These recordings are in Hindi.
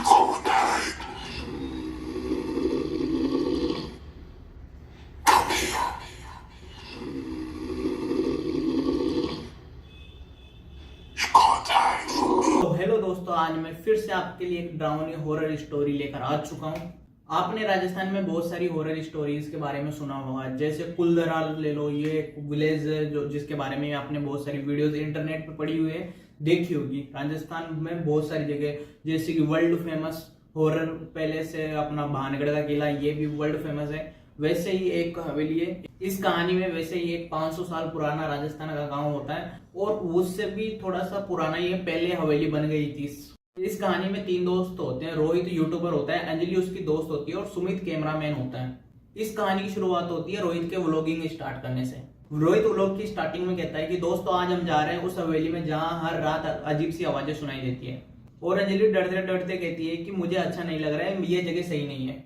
cold night. Come here. You can't hide from me. तो हेलो दोस्तों, आज मैं फिर से आपके लिए एक डरावनी हॉरर स्टोरी लेकर आ चुका हूँ। आपने राजस्थान में बहुत सारी हॉरर स्टोरीज के बारे में सुना होगा, जैसे कुलधरा ले लो, ये एक विलेज जो जिसके बारे में आपने बहुत सारी वीडियोस इंटरनेट पे पड़ी हुई है, देखी होगी। राजस्थान में बहुत सारी जगह, जैसे कि वर्ल्ड फेमस हॉरर पैलेस है अपना भानगढ़ का किला, ये भी वर्ल्ड फेमस है। वैसे ही एक हवेली है इस कहानी में, वैसे ही एक 500 साल पुराना राजस्थान का गांव होता है और उससे भी थोड़ा सा पुराना ये पहले हवेली बन गई थी। इस कहानी में 3 दोस्त होते हैं। रोहित यूट्यूबर होता है, अंजलि उसकी दोस्त होती है और सुमित कैमरामैन होता है। इस कहानी की शुरुआत होती है रोहित के व्लॉगिंग स्टार्ट करने से। रोहित व्लॉग की स्टार्टिंग में कहता है कि दोस्तों आज हम जा रहे हैं उस हवेली में जहाँ हर रात अजीब सी आवाजें सुनाई देती है। और अंजलि डरते डरते कहती है कि मुझे अच्छा नहीं लग रहा है, ये जगह सही नहीं है।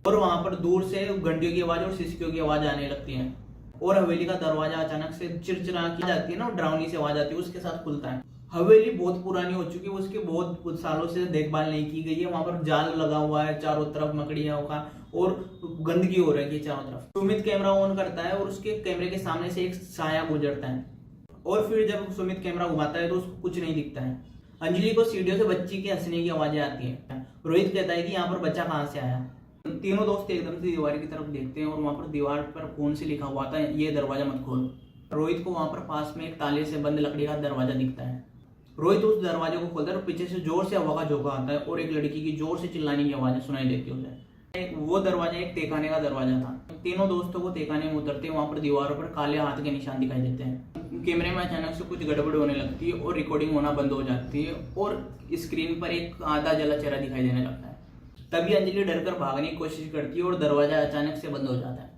और वहां पर दूर से घंटियों की आवाज और सिसकियों की आवाज आने लगती है और हवेली का दरवाजा अचानक से चिरचिरा की जाती है ना, डरावनी सी आवाज आती है, उसके साथ खुलता है। हवेली बहुत पुरानी हो चुकी है, उसकी बहुत सालों से देखभाल नहीं की गई है। वहां पर जाल लगा हुआ है चारों तरफ मकड़ियों का और गंदगी हो रही है चारों तरफ। सुमित कैमरा ऑन करता है और उसके कैमरे के सामने से एक साया गुजरता है और फिर जब सुमित कैमरा घुमाता है तो उसको कुछ नहीं दिखता है। अंजलि को सीढ़ियों से बच्ची के हंसने की आवाजें आती है। रोहित कहता है कि यहाँ पर बच्चा कहाँ से आया। तीनों दोस्त एकदम से दीवार की तरफ देखते हैं और वहां पर दीवार पर फोन से लिखा हुआ था, ये दरवाजा मत खोल। रोहित को वहां पर पास में एक ताले से बंद लकड़ी का दरवाजा दिखता है। रोहित उस दरवाजे को खोलता है और पीछे से जोर से हवा का झोंका आता है और एक लड़की की जोर से चिल्लाने की आवाजें सुनाई देती है। वो दरवाजा एक तेखाने का दरवाजा था। तीनों दोस्तों को तेखाने में उतरते वहां पर दीवारों पर काले हाथ के निशान दिखाई देते हैं। कैमरे में अचानक से कुछ गड़बड़ होने लगती है और रिकॉर्डिंग होना बंद हो जाती है और स्क्रीन पर एक आधा जला चेहरा दिखाई देने लगता है। तभी अंजलि डरकर भागने की कोशिश करती है और दरवाजा अचानक से बंद हो जाता है।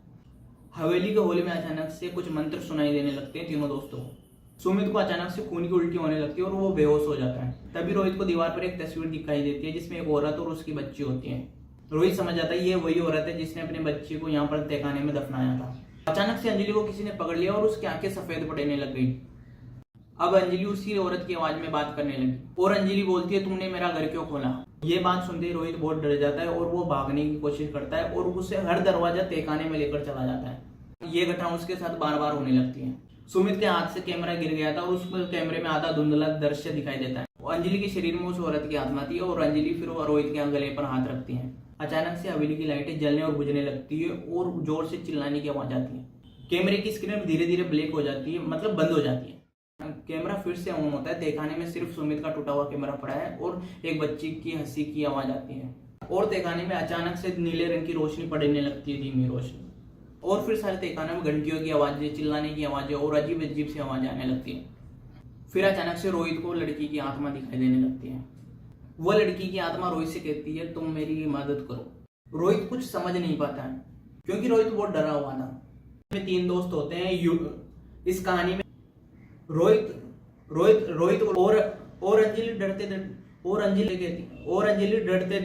हवेली के हॉल में अचानक से कुछ मंत्र सुनाई देने लगते हैं तीनों दोस्तों को। सुमित को अचानक से खून की उल्टी होने लगती है और वो बेहोश हो जाता है। तभी रोहित को दीवार पर एक तस्वीर दिखाई देती है जिसमें एक औरत और उसकी बच्ची होती है। रोहित समझ जाता है ये वही औरत है जिसने अपने बच्ची को यहाँ पर तहखाने में दफनाया था। अचानक से अंजलि को किसी ने पकड़ लिया और उसकी आंखें सफेद पड़ने लग गई। अब अंजलि उसी औरत की आवाज में बात करने लगी और अंजलि बोलती है, तुमने मेरा घर क्यों खोला। ये बात सुनते ही रोहित बहुत डर जाता है और वो भागने की कोशिश करता है और उसे हर दरवाजा तहखाने में लेकर चला जाता है। ये घटना उसके साथ बार बार होने लगती है। सुमित के हाथ से कैमरा गिर गया था और उस कैमरे में आधा धुंधला दृश्य दिखाई देता है। अंजलि के शरीर में उस औरत की आत्मा थी और अंजलि फिर रोहित के गले पर हाथ रखती है। अचानक से हवेली की लाइटें जलने और बुझने लगती है और जोर से चिल्लाने की आवाज आती है। कैमरे की स्क्रीन धीरे धीरे ब्लैक हो जाती है, मतलब बंद हो जाती है। कैमरा फिर से ऑन होता है। तहखाने में सिर्फ सुमित का टूटा हुआ कैमरा पड़ा है और एक बच्ची की हंसी की आवाज आती है और तहखाने में अचानक से नीले रंग की रोशनी पड़ने लगती है, धीमी रोशनी। और फिर सारे तहखाने में घंटियों की आवाजें, चिल्लाने की आवाजें और अजीब अजीब सी आवाजें आने लगती है। फिर अचानक से रोहित को लड़की की आत्मा दिखाई देने लगती है। वो लड़की की आत्मा रोहित से कहती है, तुम मेरी मदद करो। रोहित कुछ समझ नहीं पाता है क्योंकि रोहित बहुत डरा हुआ था। 3 दोस्त होते हैं इस कहानी में। रोहित और अंजलि डरते